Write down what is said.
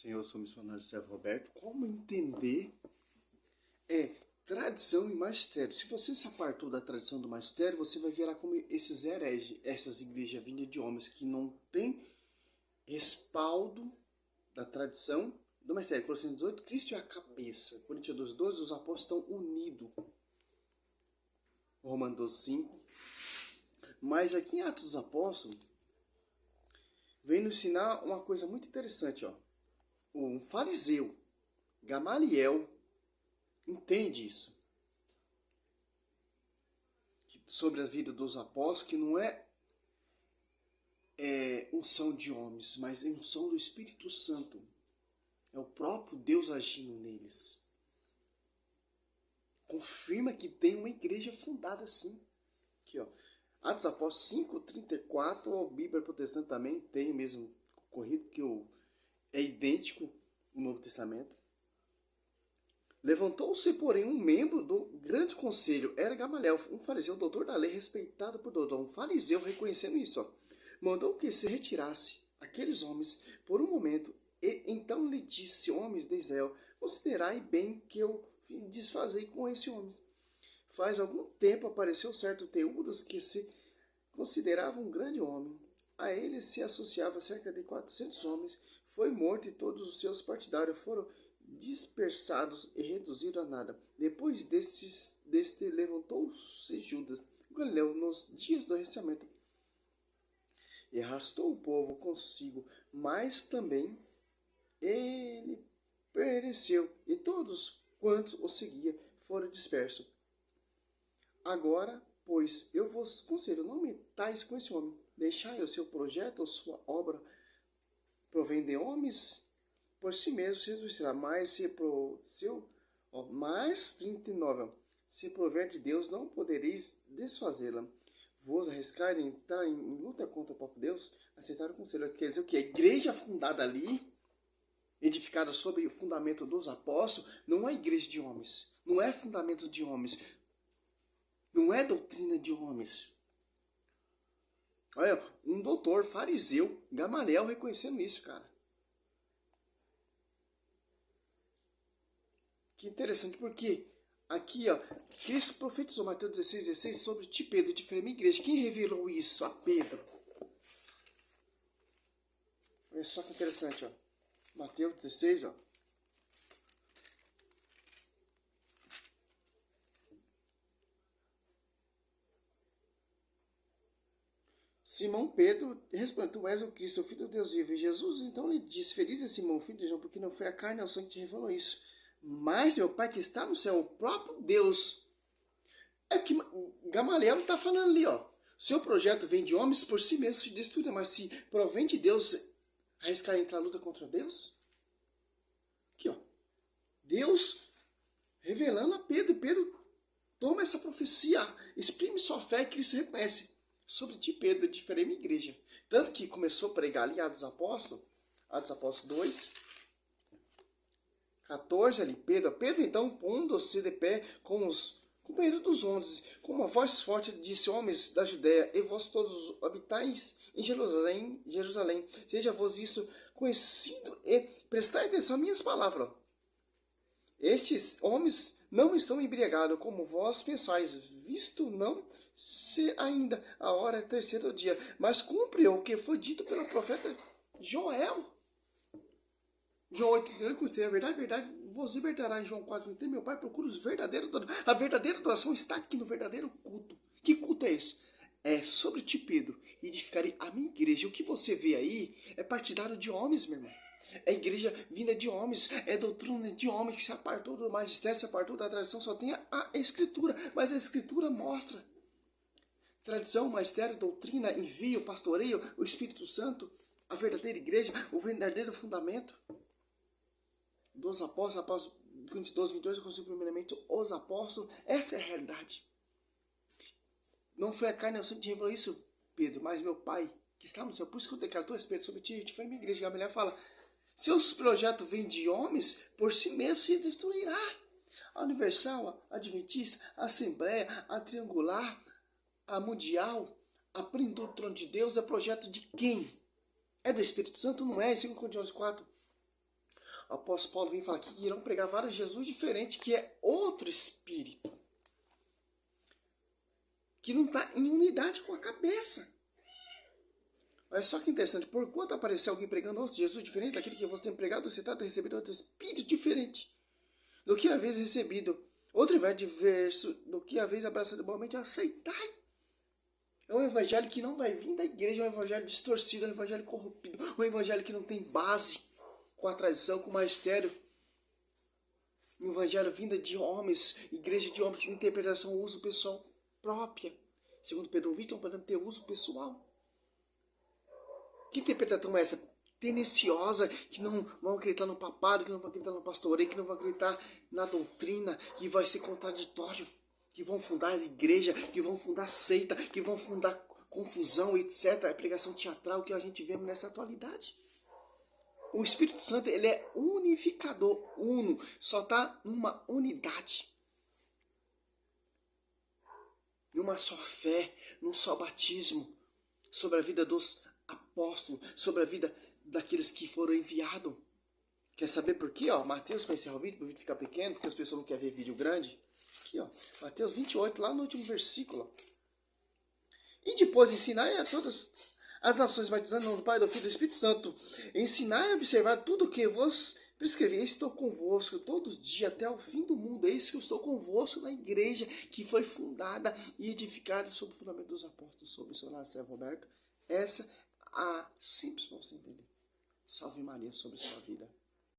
Senhor, eu sou o missionário Sérgio Roberto. Como entender tradição e magistério? Se você se apartou da tradição do magistério, você vai virar como esses hereges, essas igrejas vindas de homens que não têm respaldo da tradição do magistério. Colossenses 18, Cristo é a cabeça. Coríntios 12, os apóstolos estão unidos. Romanos 12, 5. Mas aqui em Atos dos Apóstolos, vem nos ensinar uma coisa muito interessante, ó. Um fariseu, Gamaliel, entende isso. Sobre a vida dos apóstolos, que não é unção de homens, mas é unção do Espírito Santo. É o próprio Deus agindo neles. Confirma que tem uma igreja fundada assim. Aqui, ó. Atos dos Apóstolos 5:34, a Bíblia Protestante também tem o mesmo ocorrido, que é idêntico no Novo Testamento. Levantou-se, porém, um membro do grande conselho, era Gamaliel, um fariseu, doutor da lei, respeitado por todos. Um fariseu, reconhecendo isso, ó, mandou que se retirasse aqueles homens por um momento, e então lhe disse: homens de Israel, considerai bem que eu desfazei com esses homens. Faz algum tempo apareceu certo Teudas, que se considerava um grande homem. A ele se associava cerca de 400 homens. Foi morto e todos os seus partidários foram dispersados e reduzidos a nada. Depois deste levantou-se Judas Galileu nos dias do arrastamento e arrastou o povo consigo, mas também ele pereceu, e todos quantos o seguiam foram dispersos. Agora, pois, eu vos conselho, não metais com esse homem, deixai o seu projeto, a sua obra, provém de homens, por si mesmo se ressuscitará, mas se pro seu, mais 29, se prover de Deus, não podereis desfazê-la. Vos arriscar em entrar em luta contra o próprio Deus, aceitar o conselho. Quer dizer o que? A igreja fundada ali, edificada sobre o fundamento dos apóstolos, não é igreja de homens, não é fundamento de homens, não é doutrina de homens. Olha, um doutor fariseu, Gamaliel, reconhecendo isso, cara. Que interessante, porque aqui, ó, Cristo profetizou, Mateus 16,16, sobre ti, Pedro, de firme igreja. Quem revelou isso? A Pedro. Olha só que interessante, ó. Mateus 16, ó. Simão Pedro respondeu: tu és o Cristo, o Filho de Deus vivo. E Jesus então lhe disse: feliz é Simão, filho de João, porque não foi a carne ou o sangue que te revelou isso, mas meu Pai que está no céu, o próprio Deus. É que Gamaliel está falando ali, ó. Seu projeto vem de homens, por si mesmo se destruirá, mas se provém de Deus, arriscar entrar a luta contra Deus? Aqui, ó. Deus revelando a Pedro. Pedro toma essa profecia, exprime sua fé, e Cristo reconhece. Sobre ti, Pedro, de firme igreja. Tanto que começou a pregar ali, Atos dos Apóstolos 2, 14 ali, Pedro então, pondo-se de pé com os companheiros dos 11, com uma voz forte, disse: homens da Judéia, e vós todos habitais em Jerusalém, seja-vos isso conhecido, e prestai atenção às minhas palavras. Estes homens não estão embriagados, como vós pensais, visto não se ainda a hora terceira do dia, mas cumpre o que foi dito pelo profeta Joel. João 8, a verdade, vos libertará. Em João 4, meu Pai procura os verdadeiros adoradores. A verdadeira adoração está aqui no verdadeiro culto. Que culto é esse? É sobre ti, Pedro, edificarei a minha igreja. O que você vê aí é partidário de homens, meu irmão. É igreja vinda de homens, é doutrina de homens que se apartou do magistério, se apartou da tradição. Só tem a escritura, mas a escritura mostra tradição, magistério, doutrina, envio, pastoreio, o Espírito Santo, a verdadeira igreja, o verdadeiro fundamento dos apóstolos, 12, 22, eu consigo primeiramente os apóstolos. Essa é a realidade. Não foi a carne, eu sempre te revelou isso, Pedro, mas meu Pai que está no céu. Por isso que eu declaro a respeito sobre ti, te foi minha igreja. Gamaliel fala: seus projetos vêm de homens, por si mesmo se destruirá. A Universal, a Adventista, a Assembleia, a Triangular, a Mundial, a Prenda do Trono de Deus, é projeto de quem? É do Espírito Santo? Não é? 2 Coríntios 4. o apóstolo Paulo vem falar que irão pregar vários Jesus diferentes, que é outro espírito, que não está em unidade com a cabeça. Olha só que interessante, por quanto aparecer alguém pregando outro Jesus diferente daquele que você tem pregado, você está recebendo outro espírito diferente do que a vez recebido, outro evangelho diverso do que a vez abraçado igualmente, aceitai. É um evangelho que não vai vir da igreja, é um evangelho distorcido, é um evangelho corrompido, um evangelho que não tem base com a tradição, com o magistério. Um evangelho vindo de homens, igreja de homens, interpretação, uso pessoal própria. Segundo Pedro 20, não podemos ter uso pessoal. Que interpretação é essa? Tendenciosa, que não vão acreditar no papado, que não vão acreditar no pastoreio, que não vão acreditar na doutrina, que vai ser contraditório, que vão fundar a igreja, que vão fundar seita, que vão fundar confusão, etc. É pregação teatral que a gente vê nessa atualidade. O Espírito Santo, ele é unificador, uno, só está numa unidade. Numa só fé, num só batismo, sobre a vida dos apóstolos, sobre a vida daqueles que foram enviados. Quer saber por quê? Ó, Mateus, para encerrar o vídeo, para o vídeo ficar pequeno, porque as pessoas não querem ver vídeo grande. Aqui, ó, Mateus 28, lá no último versículo. E depois ensinai a todas as nações, batizando no nome do Pai, do Filho e do Espírito Santo. Ensinai a observar tudo o que vos prescrevi. Estou convosco todos os dias até o fim do mundo. Eis que eu estou convosco na igreja que foi fundada e edificada sobre o fundamento dos apóstolos, sobre o seu Sérgio Roberto. Essa a simples para você entender. Salve Maria sobre sua vida.